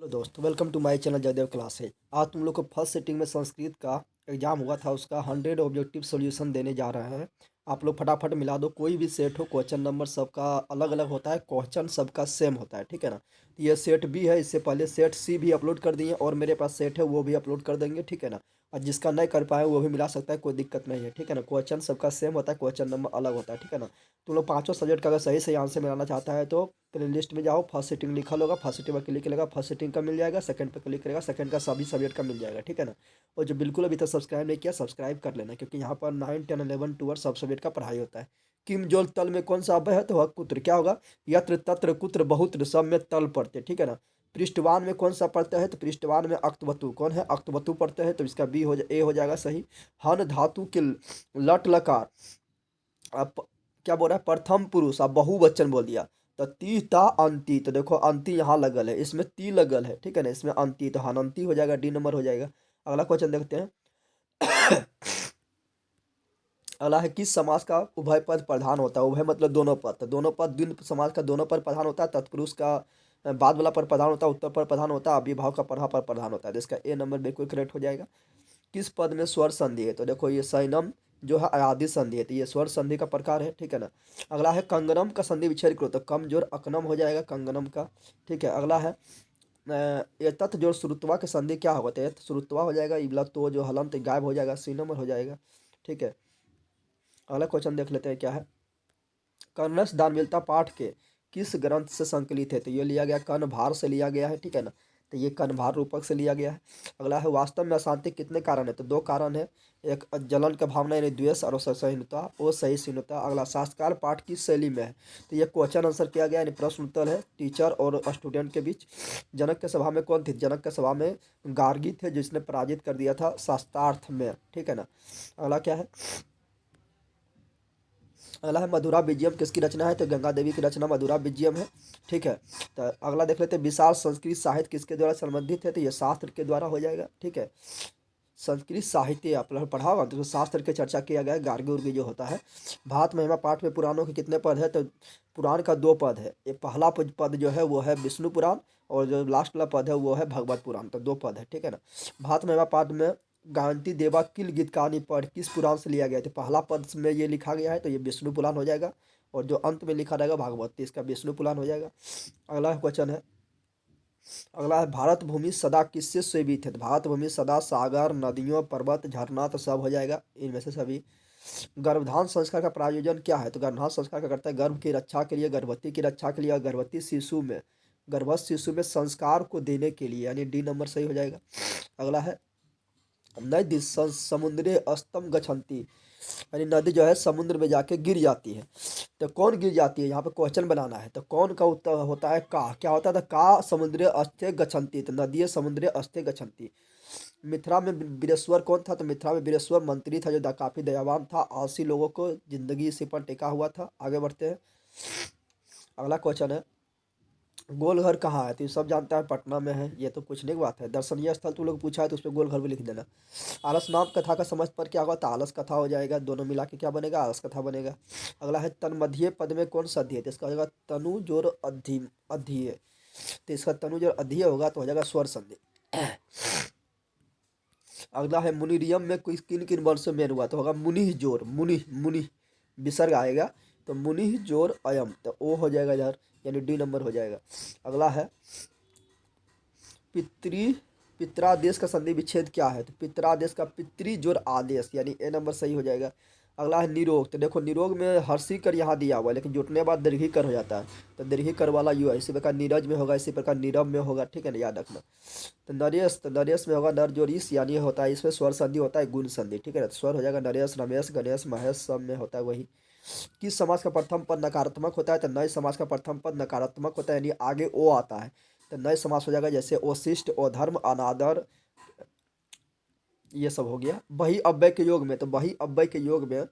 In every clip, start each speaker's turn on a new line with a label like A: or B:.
A: Hello दोस्तों, welcome to my channel Jaidev classes. आज तुम लोग को फर्स्ट सिटिंग में संस्कृत का एग्जाम हुआ था, उसका 100 ऑब्जेक्टिव सॉल्यूशन देने जा रहे हैं। आप लोग फटाफट मिला दो। कोई भी सेट हो, क्वेश्चन नंबर सबका अलग अलग होता है, क्वेश्चन सबका सेम होता है, ठीक है ना। तो ये सेट बी है, इससे पहले सेट सी भी अपलोड कर दिए और मेरे पास सेट है वो भी अपलोड कर देंगे, ठीक है ना। और जिसका नहीं कर पाए वो भी मिला सकता है, कोई दिक्कत नहीं है, ठीक है ना। क्वेश्चन सबका सेम होता है, क्वेश्चन नंबर अलग होता है, ठीक है ना। तुम लोग पाँचों सब्जेक्ट का अगर सही सही आंसर मिलाना चाहता है तो प्ले लिस्ट में जाओ। फर्स्ट सीटिंग लिखा होगा, फर्स्ट सीटिंग पर क्लिक करेगा, फर्स्ट सीटिंग का मिल जाएगा। सेकंड पे क्लिक करेगा, सेकंड का सभी सब्जेक्ट का मिल जाएगा, ठीक है ना। और जो बिल्कुल अभी तक सब्सक्राइब नहीं किया, सब्सक्राइब कर लेना, क्योंकि यहाँ पर 9, 10, 11, 12 सब सब्जेक्ट का पढ़ाई होता है। किम जोल तल में कौन सा अव्यय है, तो वह कुत्र क्या होगा। यत्र तत्र कुत्र बहुत्र सब में तल पढ़ते, ठीक है ना। पृष्ठवान में कौन सा पढ़ता है, तो पृष्ठवान में अक्तवतु कौन है, अक्तवतु पढ़ते हैं, तो इसका बी हो ए हो जाएगा सही। हन धातु के लट लकार, अब क्या बोल रहा है, प्रथम पुरुष, अब बहुवचन बोल दिया। तो ती ता अंति, तो देखो अंति यहाँ लगल है, इसमें ती लगल है, ठीक है ना। इसमें अंति, तो हनंती हो जाएगा, डी नंबर हो जाएगा। अगला क्वेश्चन देखते हैं। अगला है, किस समास का उभय पद प्रधान होता है। उभय मतलब दोनों पद, तो दोनों पद, द्विन समास का दोनों पद प्रधान होता है। तत्पुरुष का बाद वाला पद प्रधान होता है, उत्तर पद प्रधान होता है, अभिभाव का प्रभाव पद प्रधान होता है। तो इसका ए नंबर बिल्कुल करेक्ट हो जाएगा। किस पद में स्वर संधि है, तो देखो ये सैनम जो है अयादि संधि है, तो ये स्वर संधि का प्रकार है, ठीक है ना। अगला है, कंगनम का संधि विच्छेद करो, तो कम जोड़ अकनम हो जाएगा कंगनम का, ठीक है। अगला है, ये तत् जोड़ श्रुतवा के संधि क्या होगा, तो ये श्रुतवा हो जाएगा। इबला तो जो हलम तो गायब हो जाएगा, सी नंबर हो जाएगा, ठीक है। अगला क्वेश्चन देख लेते हैं क्या है। कर्णस दानवीरता पाठ के किस ग्रंथ से संकलित है, तो ये लिया गया कर्णभार से लिया गया है, ठीक है ना। तो ये कर्णभार रूपक से लिया गया है। अगला है, वास्तव में अशांति कितने कारण है, तो दो कारण है। एक जलन का भावना यानी द्वेष, और सहिष्णुता वो सहिष्णुता। अगला, शास्त्रकार पाठ किस शैली में है, तो ये क्वेश्चन आंसर किया गया यानी प्रश्न उत्तर है, टीचर और स्टूडेंट के बीच। जनक के सभा में कौन थे, जनक के सभा में गार्गी थे, जिसने पराजित कर दिया था शास्त्रार्थ में, ठीक है ना। अगला क्या है। अगला है, मधुरा विजयम किसकी रचना है, तो गंगा देवी की रचना मधुरा विजयम है, ठीक है। तो अगला देख लेते हैं, विशाल संस्कृत साहित्य किसके द्वारा संबंधित है, तो ये शास्त्र के द्वारा हो जाएगा, ठीक है। संस्कृत साहित्य आप लोग पढ़ा होगा, तो शास्त्र की चर्चा किया गया है, गार्गी उर्गी जो होता है। भात महिमा पाठ में पुराणों के कितने पद है, तो पुराण का दो पद है। ये पहला पद जो है वो है विष्णु पुराण, और जो लास्ट वाला पद है वो है भगवत पुराण, तो दो पद है, ठीक है ना। भात महिमा पाठ में गायंती देवा किल गीत कहानी पढ़ किस पुराण से लिया गया है, तो पहला पद में ये लिखा गया है, तो ये विष्णु पुराण हो जाएगा। और जो अंत में लिखा रहेगा भागवत, तो इसका विष्णु पुराण हो जाएगा। अगला क्वेश्चन है। अगला है, भारत भूमि सदा किससे सेवित है, तो भारत भूमि सदा सागर नदियों पर्वत झरना, तो सब हो जाएगा इनमें से सभी। गर्भधान संस्कार का प्रायोजन क्या है, तो गर्भधान संस्कार का करता है गर्भ की रक्षा के लिए, गर्भवती की रक्षा के लिए, और गर्भवती शिशु में, गर्भस्थ शिशु में संस्कार को देने के लिए, यानी डी नंबर सही हो जाएगा। अगला है, नदी समुद्रे अस्तम गच्छन्ति, यानी नदी जो है समुद्र में जाके गिर जाती है। तो कौन गिर जाती है, यहाँ पे क्वेश्चन बनाना है। तो कौन का उत्तर होता है का, क्या होता था, का समुद्रे अस्थे गच्छन्ति, तो नदी समुद्रे अस्थे गच्छन्ति। मिथिला में वीरेश्वर कौन था, तो मिथिला में वीरेश्वर मंत्री था, जो काफी दयावान था, आलसी लोगों को जिंदगी इसी पर टिका हुआ था। आगे बढ़ते हैं। अगला क्वेश्चन है, गोलघर कहाँ है, तो ये सब जानता है पटना में है, ये तो पूछने की बात है। दर्शनीय स्थल तुम लोग पूछा है तो उस पर गोलघर भी लिख देना। आलस नाम कथा का समझ पर क्या होगा, तो आलस कथा हो जाएगा, दोनों मिला के क्या बनेगा, आलस कथा बनेगा। अगला है, तन्मध्य पद में कौन सा अध्यय, तो इसका हो जाएगा तनु जोर अध्यय अध्यय, तो इसका तनु जोर अध्यय होगा तो हो जाएगा स्वर संधि। अगला है, मुनिरियम में कोई किन किन वर्षों में हुआ, तो होगा मुनि जोर, मुनि मुनि विसर्ग आएगा, तो मुनि जोर अयम, तो ओ हो जाएगा इधर, यानी डी नंबर हो जाएगा। अगला है, पितृ पित्रादेश का संधि विच्छेद क्या है, तो पित्रादेश का पितृ जोर आदेश, यानी ए नंबर सही हो जाएगा। अगला है, निरोग, तो देखो निरोग में हर्षी कर यहाँ दिया हुआ है, लेकिन जुटने के बाद दीर्घी कर हो जाता है, तो दीर्घी कर वाला यू है। इसी प्रकार नीरज में होगा, इसी प्रकार नीरव में होगा, ठीक है ना, याद रखना। तो नरेश में होगा नर जोर इस, यानी होता है इसमें स्वर संधि होता है गुण संधि, ठीक है ना। तो स्वर हो जाएगा नरेश रमेश गणेश महेश, सब में होता है वही। किस समाज का प्रथम पद नकारात्मक होता है, तो नए समाज का प्रथम पद नकारात्मक होता है, यानी आगे ओ आता है, तो नए समास हो जाएगा, जैसे ओशिष्ट अधर्म अनादर, ये सब हो गया। वही अव्यय के योग में, तो वही अव्यय के योग में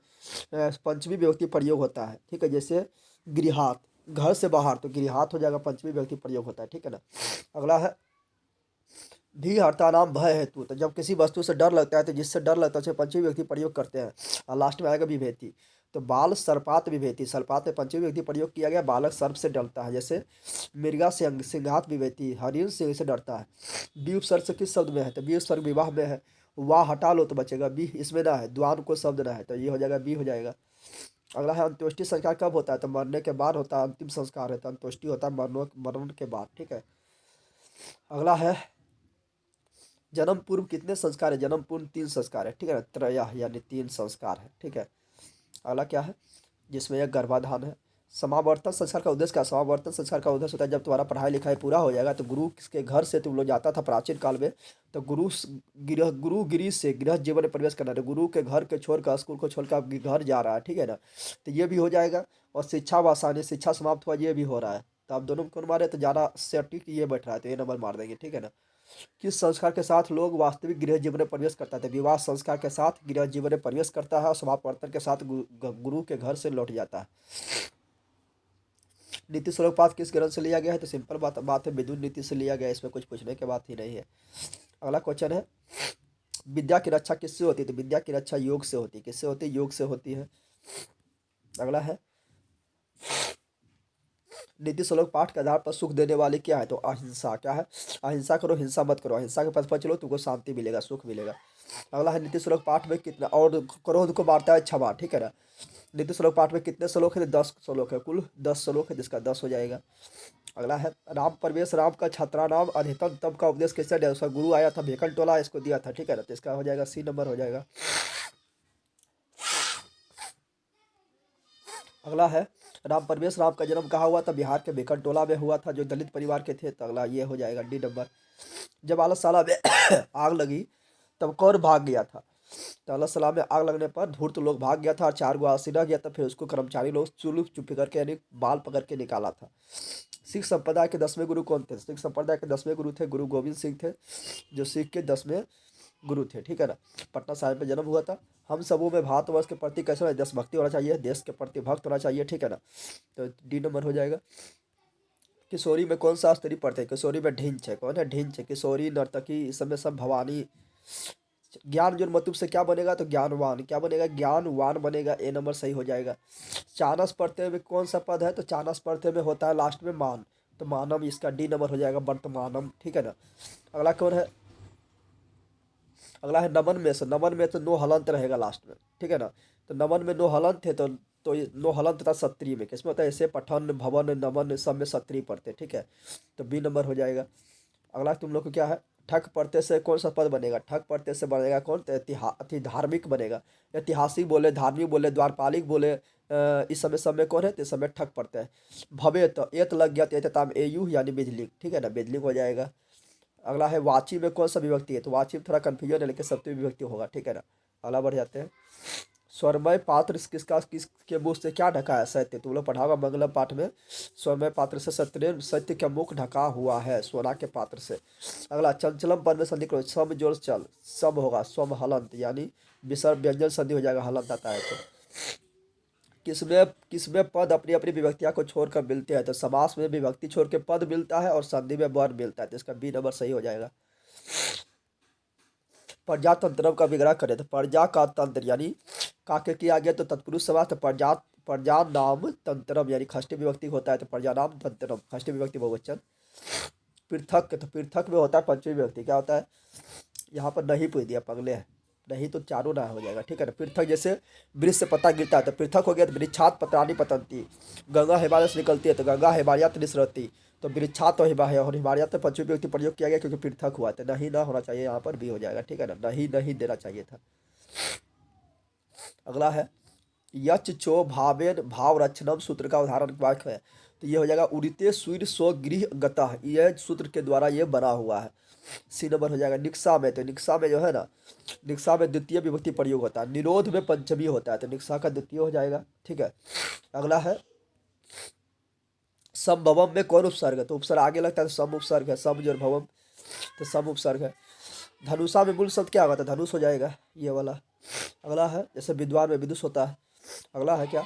A: पंचमी विभक्ति प्रयोग होता है, ठीक है। जैसे गृहात, घर से बाहर, तो गृहात हो जाएगा, पंचमी विभक्ति प्रयोग होता है, ठीक है ना। अगला है, भी हरता नाम भय हेतु, तो जब किसी वस्तु से डर लगता है, तो जिससे डर लगता है उसे पंचमी विभक्ति प्रयोग करते हैं, और लास्ट में आएगा विभेति। तो बाल सर्पात विभेति, सर्पात में पंचमी विभक्ति प्रयोग किया गया, बालक सर्प से डरता है। जैसे मृगा सिंघात विभेति, हरिण सिंह से डरता है। बी उपसर्ग से किस शब्द में है? तो बी उपसर्ग विवाह में है। वाह हटा लो तो बचेगा बी, इसमें ना है, द्वान को शब्द ना है, तो ये हो जाएगा बी हो जाएगा। अगला है अंत्येष्टि संस्कार कब होता है? तो मरने के बाद होता है, अंतिम संस्कार है, तो अंत्येष्टि होता है मरण के बाद। ठीक है। अगला है जन्म पूर्व कितने संस्कार है? जन्म पूर्व 3 संस्कार है। ठीक है ना, त्रयः यानी 3 संस्कार है। ठीक है। अगला क्या है? जिसमें एक गर्भाधान है। समावर्तन संस्कार का उद्देश्य क्या? समावर्तन संस्कार का उद्देश्य होता है जब तुम्हारा पढ़ाई लिखाई पूरा हो जाएगा तो गुरु के घर से तुम लोग जाता था प्राचीन काल में, तो गुरु गिरी से गृह जीवन में प्रवेश करना है। गुरु के घर के छोड़कर, स्कूल को छोड़कर आप घर जा रहा है। ठीक है ना, तो ये भी हो जाएगा। और शिक्षा वासानी, शिक्षा समाप्त हुआ, ये भी हो रहा है। तो आप दोनों को मारे तो ज़्यादा सेफ्टी ये बैठ रहा है, तो ये नंबर मार देंगे। ठीक है ना। किस संस्कार के साथ लोग वास्तविक गृह जीवन में प्रवेश करता है? विवाह संस्कार के साथ गृह जीवन में प्रवेश करता है, और समापवर्तन के साथ गुरु के घर से लौट जाता है। नीति श्लोक पाठ किस ग्रंथ से लिया गया है? तो सिंपल बात है, विदुर नीति से लिया गया है, इसमें कुछ पूछने की बात ही नहीं है। अगला क्वेश्चन है विद्या की रक्षा किससे होती है? तो विद्या की रक्षा योग से होती है। किससे होती है? योग से होती है। अगला है नीति श्लोक पाठ के आधार पर सुख देने वाली क्या है? तो अहिंसा। क्या है? अहिंसा करो, हिंसा मत करो, अहिंसा के पथ पर चलो, तुमको शांति मिलेगा, सुख मिलेगा। अगला है नीति श्लोक पाठ में कितना, और क्रोध को मारता है क्षमा। ठीक है ना। नीति श्लोक पाठ में कितने श्लोक है? 10 श्लोक है, कुल 10 श्लोक है, जिसका 10 हो जाएगा। अगला है राम प्रवेश राम का छात्रा नाम अधिकतम तब का उपदेश किसने दिया? उसका गुरु आया था, भेकन टोला इसको दिया था। ठीक है ना, तो इसका हो जाएगा सी नंबर हो जाएगा। अगला है राम परवेश राम का जन्म कहाँ हुआ था? बिहार के भेकन टोला में हुआ था, जो दलित परिवार के थे। तो अगला ये हो जाएगा डी नंबर। जब आलस में आग लगी तब कौन भाग गया था? तो आलस में आग लगने पर धूर्त लोग भाग गया था, और 4 गो आसी रह गया था। फिर उसको कर्मचारी लोग चुप करके यानी बाल पकड़ के निकाला था। सिख संप्रदाय के 10वें गुरु कौन थे? सिख संप्रदाय के 10वें गुरु थे गुरु गोविंद सिंह थे, जो सिख के 10वें गुरु थे। ठीक है ना। पटना साहिब में जन्म हुआ था। हम सबों में भारतवर्ष के प्रति कैसा है? देशभक्ति होना चाहिए, देश के प्रति भक्त होना चाहिए। ठीक है ना, तो डी नंबर हो जाएगा। किशोरी में कौन सा स्त्री पढ़ते हैं? किशोरी में ढींच है। कौन है? ढींच है। किशोरी नर्तकी इस समय सब भवानी। ज्ञान जो मतुब से क्या बनेगा? तो ज्ञानवान। क्या बनेगा? ज्ञानवान बनेगा, ए नंबर सही हो जाएगा। चाणस पढ़ते में कौन सा पद है? तो चाणस पढ़ते में होता है लास्ट में मान, तो मानम, इसका डी नंबर हो जाएगा, वर्तमानम। ठीक है ना। अगला कौन है? अगला है नमन में से। नमन में तो नो हलंत रहेगा लास्ट में। ठीक है ना, तो नमन में नो हलंत है, तो ये नो हलंत था सत्री में। किसमें होता है? ऐसे पठन भवन नमन सब में सत्री पढ़ते। ठीक है, तो बी नंबर हो जाएगा। अगला तुम लोग को क्या है? ठक पढ़ते से कौन सा पद बनेगा? ठक पढ़ते से बनेगा कौन? तो अति धार्मिक बनेगा। ऐतिहासिक बोले, धार्मिक बोले, द्वारपालिक बोले, इस समय सब में कौन है? तो इस समय ठक पढ़ते हैं। भवे तो एत लग गया, तो एतताम एयू यानी बिजली। ठीक है ना, बिजली हो जाएगा। अगला है वाची में कौन सा विभक्ति है? तो वाची में थोड़ा कन्फ्यूजन है, लेकिन सप्तमी विभक्ति होगा। ठीक है ना। अगला बढ़ जाते हैं। स्वरमय पात्र किसके मुख से क्या ढका है? सत्य। तुम लोग पढ़ा होगा मंगलम पाठ में, स्वरमय पात्र से सत्य का मुख ढका हुआ है, सोना के पात्र से। अगला चंचलम पद में संधि करो, सम जोड़ चल, सम होगा स्वम हलंत, यानी विसर्ग व्यंजन संधि हो जाएगा, हलंत आता है। तो किसमें पद अपनी अपनी विभक्तियां को छोड़कर मिलते हैं? तो समास में विभक्ति छोड़ के पद मिलता है, और संधि में वर्ण मिलता है, तो इसका बी नंबर सही हो जाएगा। प्रजातंत्र का विग्रह करें, तो प्रजा का तंत्र यानी काके किया गया तो तत्पुरुष समास, तो प्रजा नाम तंत्रम यानी षष्ठी विभक्ति होता है, तो प्रजा नाम तंत्रम षष्ठी विभक्ति बहुवचन। पृथक, तो पृथक में होता है पंचमी विभक्ति। क्या होता है? यहाँ पर नहीं पूछ दिया, पगले है, नहीं तो चारों ना हो जाएगा। ठीक है ना। पृथक जैसे वृक्ष से पत्ता गिरता है, तो पृथक हो गया, तो वृक्षात पत्राणी पतंती। गंगा हिमालय से निकलती है, तो गंगा हिमालयात निसरती, तो वृक्षात तो हिमा है, और हिमालयात में पंचमी विभक्ति प्रयोग किया गया क्योंकि पृथक हुआ, तो नहीं ना होना चाहिए, यहाँ पर भी हो जाएगा। ठीक है ना, नहीं नहीं देना चाहिए था। अगला है यच चो भावेन भाव रक्षणम सूत्र का उदाहरण वाक्य है, तो ये हो जाएगा उड़िते सूर्य स्व गृह गतः, यह सूत्र के द्वारा ये बना हुआ है। सी नंबर हो जाएगा। निक्सा में, तो निक्सा में जो है ना, निक्सा में द्वितीय विभक्ति प्रयोग होता है, निरोध में पंचमी होता है, तो निक्सा का द्वितीय हो जाएगा। ठीक है। अगला है समभवम में कौन उपसर्ग है? तो उपसर्ग आगे लगता है, तो सम उपसर्ग है, सम जो भवम, तो सम उपसर्ग है। धनुषा में मूल शब्द क्या होगा? तो धनुष हो जाएगा ये वाला। अगला है जैसे विद्वान में विदुष होता है। अगला है क्या?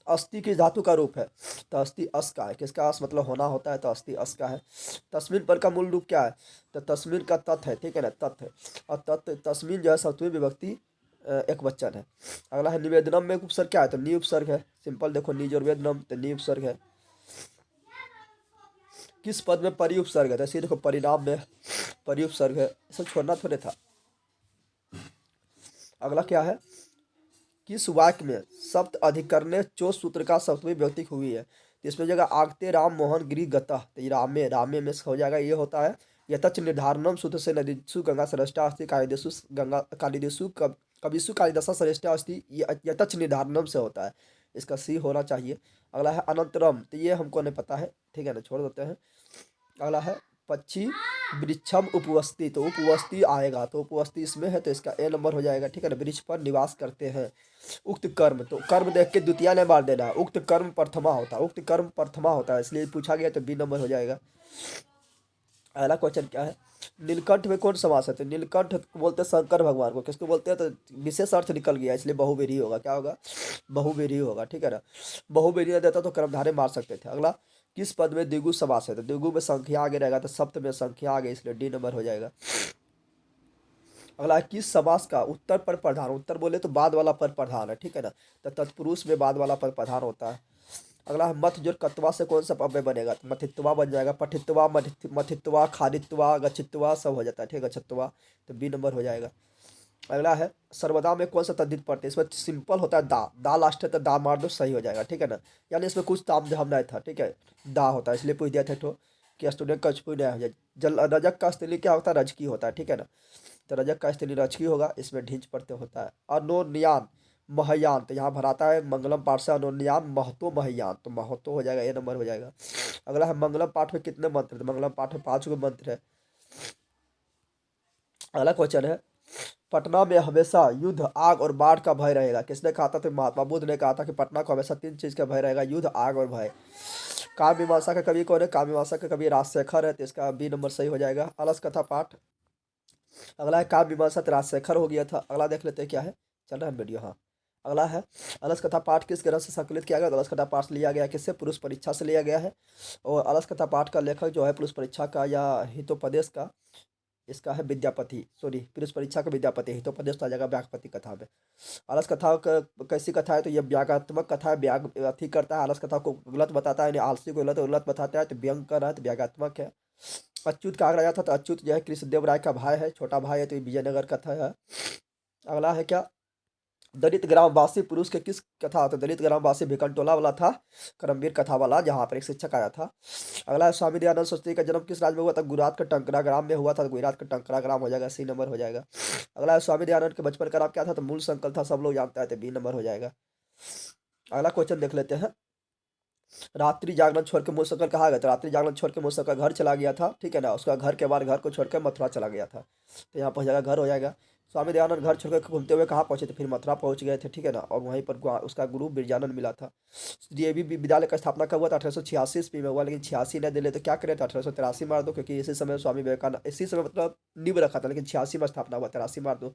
A: अस्थि किस धातु का रूप है? तो अस्थि अस का है। किसका? अस मतलब होना होता है, तो अस्थि अस का है। तस्मीन पर का मूल रूप क्या है? तो तस्मीन का तत् है। ठीक है ना, तत् है, और तत् तस्मीन जो है सप्तमी विभक्ति एक वचन है। अगला है निवेदनम में उपसर्ग क्या है, तो नी उपसर्ग है। सिंपल देखो, निज और वेदनम तो नी उपसर्ग है। किस पद में परि उपसर्ग है, तो ऐसे ही देखो परिणाम में परि उपसर्ग है, सब छोड़ना थोड़े था। अगला क्या है, किस वाक्य में सप्त अधिकरणे चो सूत्र का सप्तमी व्यक्ति हुई है, तो इसमें जगह आगते राम मोहन गिरी गतः, तो ये रामे रामे में हो जाएगा, ये होता है यतच निर्धारणम सूत्र से नदीसु गंगा श्रेष्ठा अस्ति कालिदेशु गंगा कालिदेशु कविसु कालिदासा श्रेष्ठा अस्ति, ये यतच निर्धारणम से होता है, इसका सी होना चाहिए। अगला है अनंतरम, तो ये हमको नहीं पता है, ठीक है ना, छोड़ देते हैं। अगला है पक्षी वृक्षम उपवस्ती, तो उपवस्ती आएगा, तो उपवस्ती इसमें है तो इसका ए नंबर हो जाएगा, ठीक है ना। वृक्ष पर निवास करते हैं। उक्त कर्म, तो कर्म देख के द्वितीय ने मार देना, उक्त कर्म प्रथमा होता है, उक्त कर्म प्रथमा होता है, इसलिए पूछा गया तो बी नंबर हो जाएगा। अगला क्वेश्चन क्या है, नीलकंठ में कौन समास है, तो नीलकंठ बोलते हैं शंकर भगवान को, किसको बोलते हैं, तो विशेष अर्थ निकल गया, इसलिए बहुव्रीहि होगा, क्या होगा, बहुव्रीहि होगा, ठीक है ना। बहुव्रीहि देता तो कर्मधारय मार सकते थे। अगला किस पद में द्विगु समास है, तो द्विगु में संख्या आगे रहेगा, तो सप्त में संख्या आगे, इसलिए डी नंबर हो जाएगा। अगला है किस समास का उत्तर पर प्रधान, उत्तर बोले तो बाद वाला पर प्रधान है, ठीक है ना, तो तत्पुरुष में बाद वाला पर प्रधान होता है। अगला है मथ जो कत्वा से कौन सा अव्यय बनेगा, तो मथित्वा बन जाएगा, पठित्वा मथित्वा खादित्वा गच्छित्वा सब हो जाता है, ठीक है, गच्छत्वा, तो बी नंबर हो जाएगा। अगला है सर्वदा में कौन सा तद्धित पढ़ते हैं, इसमें सिंपल होता है दा लास्ट है, तो दा मार दो सही हो जाएगा, ठीक है ना, यानी इसमें कुछ ताम झाम नहीं था, ठीक है, दा होता है, इसलिए पूछ दिया था तो कि स्टूडेंट का पूछ नहीं हो जाए। जल रजक का स्त्रीलिंग क्या होता है, रजकी होता है, ठीक है ना, तो रजक का स्त्रीलिंग रजकी होगा, इसमें ढींच पड़ते होता है। अनोन्यान महयान, तो यहाँ भराता है मंगलम पाठ से अनोन्यान महतो महयान, तो महतो हो जाएगा, ये नंबर हो जाएगा। अगला है मंगलम पाठ में कितने मंत्र, तो मंगलम पाठ में 5 मंत्र है। अगला क्वेश्चन है पटना में हमेशा युद्ध आग और बाढ़ का भय रहेगा, किसने कहा था, तो महात्मा बुद्ध ने कहा था कि पटना को हमेशा 3 चीज का भय रहेगा, युद्ध आग और भय। काव्य मीमांसा का कवि कौन है, काव्य मीमांसा का कवि राजशेखर है, तो इसका बी नंबर सही हो जाएगा। अलस कथा पाठ, अगला है काव्य मीमांसा तो राजशेखर हो गया था। अगला देख लेते हैं क्या है, चल रहा है वीडियो, हाँ। अगला है अलस कथा पाठ किस ग्रंथ से संकलित किया गया, तो अलस कथा पाठ लिया गया किससे, पुरुष परीक्षा से लिया गया है। और अलस कथा पाठ का लेखक जो है पुरुष परीक्षा का या हितोपदेश का, इसका है विद्यापति, सॉरी पुरुष परीक्षा का विद्यापति, हितोपदेश तो आ जाएगा व्यागपति कथा में। आलस कथा कैसी कथा है, तो ये व्यागात्मक कथा है, व्याग अथी करता है, आलस कथा को गलत बताता है, यानी आलसी को गलत बताता है, तो व्यंग कर रहा है, तो व्यागात्मक है। अच्युत का राजा था, तो अच्युत जो है कृष्णदेव राय का भाई है, छोटा भाई है, तो ये विजयनगर कथा है। अगला है क्या, दलित ग्रामवासी पुरुष के किस कथा, तो दलित ग्रामवासी भिकनटोला वाला था, करमवीर कथा वाला, जहाँ पर एक शिक्षक आया था। अगला है स्वामी दयानंद सरस्वती का जन्म किस राज्य में हुआ था, गुजरात के टंकरा ग्राम में हुआ था, तो गुजरात का टंकरा ग्राम हो जाएगा, सी नंबर हो जाएगा। अगला है स्वामी दयानंद के बचपन का नाम क्या था, तो मूल संकल्प था, सब लोग जानते हैं, तो बी नंबर हो जाएगा। अगला क्वेश्चन देख लेते हैं, रात्रि जागरण छोड़ के मूसक कहा गया, तो रात्रि जागरण छोड़ के मूसक का घर चला गया था, ठीक है ना, उसका घर के बाद घर को छोड़ के मथुरा चला गया था, तो यहाँ पर जाएगा घर हो जाएगा। स्वामी दयानंद घर छोड़कर घूमते हुए कहाँ पहुंचे थे, फिर मथुरा पहुंच गए थे, ठीक है ना, और वहीं पर उसका गुरु बिरजानंद मिला था। डीएवी विद्यालय का स्थापना कब हुआ था, 1886 ईस्वी में हुआ, लेकिन 86 नहीं दिले तो क्या करें, तो 1883 मार दो, क्योंकि इसी समय स्वामी विवेकानंद इसी समय मतलब नींव रखा था, लेकिन 86 में स्थापना हुआ, 83 मार दो।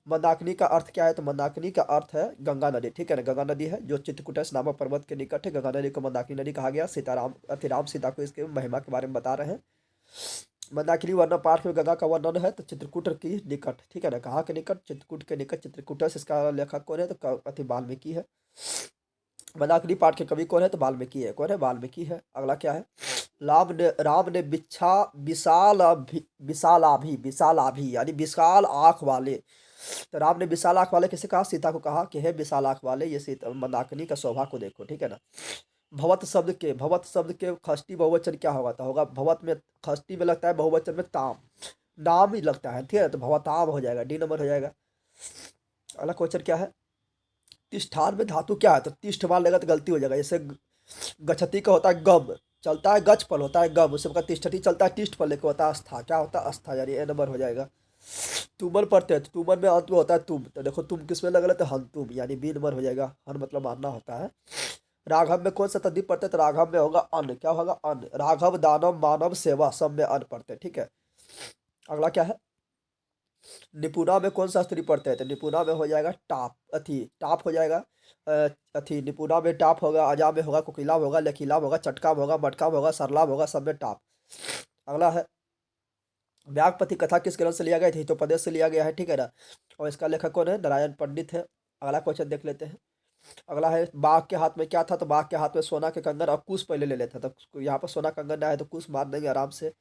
A: मंदाकिनी का अर्थ क्या है, तो मंदाकिनी का अर्थ है गंगा नदी, ठीक है ना, गंगा नदी है जो चित्रकूटस नामक पर्वत के निकट है, गंगा नदी को मंदाकिनी नदी कहा गया। सीताराम राम सीता को इसके महिमा के बारे में बता रहे हैं। मंदाकिनी वर्णन पाठ में गंगा का वर्णन है, तो चित्रकूट की निकट, ठीक है ना, कहाँ के निकट, चित्रकूट के निकट, चित्रकूटस इसका लेखक कौन है, तो अति वाल्मीकि है। मंदाकिनी पाठ के कवि कौन है, तो वाल्मीकि है, कौन है, वाल्मीकि है। अगला क्या है, राम ने बिच्छा विशालाभी यानी विशाल आंख वाले, तो राम ने विशाल आंख वाले किसे कहा, सीता को कहा कि हे विशाल आंख वाले, ये सीता मंदाकिनी का शोभा को देखो, ठीक है ना। भवत शब्द के खष्टी बहुवचन क्या होगा, तो होगा भवत में खष्टी में लगता है, बहुवचन में ताम, नाम ही लगता है, ठीक है, तो भवताम हो जाएगा, डी नंबर हो जाएगा। अगला क्वेश्चन क्या है, तिष्ठान में धातु क्या है, तो तिष्ठ मान लेगा तो गलती हो जाएगा, जैसे गच्छति का होता है गम, चलता है गच पल होता है गम, उससे का तिष्ठति चलता है टिष्ठ पल, लेकर होता है अस्था, क्या होता है अस्था, यानी ए नंबर हो जाएगा। तुमन पढ़ते हैं, तो तुमन में अंत में होता है तुम, तो देखो तुम किस में लग रहा है, तो हन तुम, यानी बी नंबर हो जाएगा, हन मतलब मानना होता है। राघव में कौन सा तद्धित पढ़ते हैं, तो राघव में होगा अन्न, क्या होगा अन्न, राघव दानव मानव सेवा सब में अन्न पढ़ते हैं, ठीक है। अगला क्या है, निपुणा में कौन सा स्त्री पढ़ते हैं, तो निपुणा में हो जाएगा टाप हो जाएगा, निपुणा में टाप होगा, अजा में होगा, कोकिला में होगा, लकीला में होगा, चटका में होगा, मटका में होगा, सरला में होगा, सब में टाप। अगला है व्यागपति कथा किस ग्रंथ से लिया गया है, हितोपदेश से लिया गया है, ठीक है ना। और इसका लेखक कौन है? नारायण पंडित है। अगला क्वेश्चन देख लेते हैं। अगला है, बाघ के हाथ में क्या था? तो बाघ के हाथ में सोना के कंगन और कुश पहले ले लेता था। तो यहाँ पर सोना कंगन ना है तो कुश मार देंगे आराम से।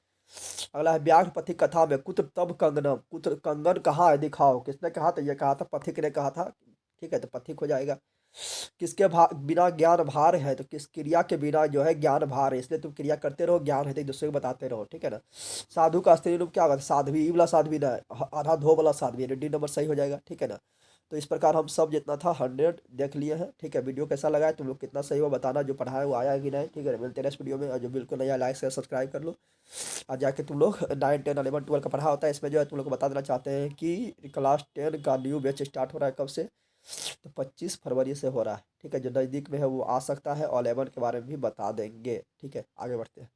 A: अगला है, व्याघ्र पथिक कथा में कुत्र तब कंगनम, कुत्र कंगन कहाँ है दिखाओ, किसने कहा? तो ये कहा था पथिक ने कहा था। ठीक है, तो पथिक हो जाएगा। किसके बिना ज्ञान भार है? तो किस क्रिया के बिना जो है ज्ञान भार है, इसलिए तुम क्रिया करते रहो, ज्ञान है तो एक दूसरे को बताते रहो। ठीक है ना। साधु का स्त्री रूप क्या होगा? साध्वी, ई वाला साध्वी ना है, आधा धो वाला साध्वी, डी नंबर सही हो जाएगा। ठीक है ना। तो इस प्रकार हम सब जितना था 100 देख लिए हैं। ठीक है, वीडियो कैसा लगा है, तुम लोग कितना सही हो बताना, जो पढ़ा है वो आया है कि नहीं। ठीक है, मिलते हैं नेक्स्ट वीडियो में। और जो बिल्कुल नया, लाइक शेयर सब्सक्राइब कर लो। और जाके तुम लोग 9, 10, 11, 12 का पढ़ा होता है, इसमें जो है तुम लोग को बता देना चाहते हैं कि क्लास 10 का न्यू बैच स्टार्ट हो रहा है कब से? तो 25 फरवरी से हो रहा है। ठीक है, जो नज़दीक में है वो आ सकता है, और 11 के बारे में भी बता देंगे। ठीक है, आगे बढ़ते हैं।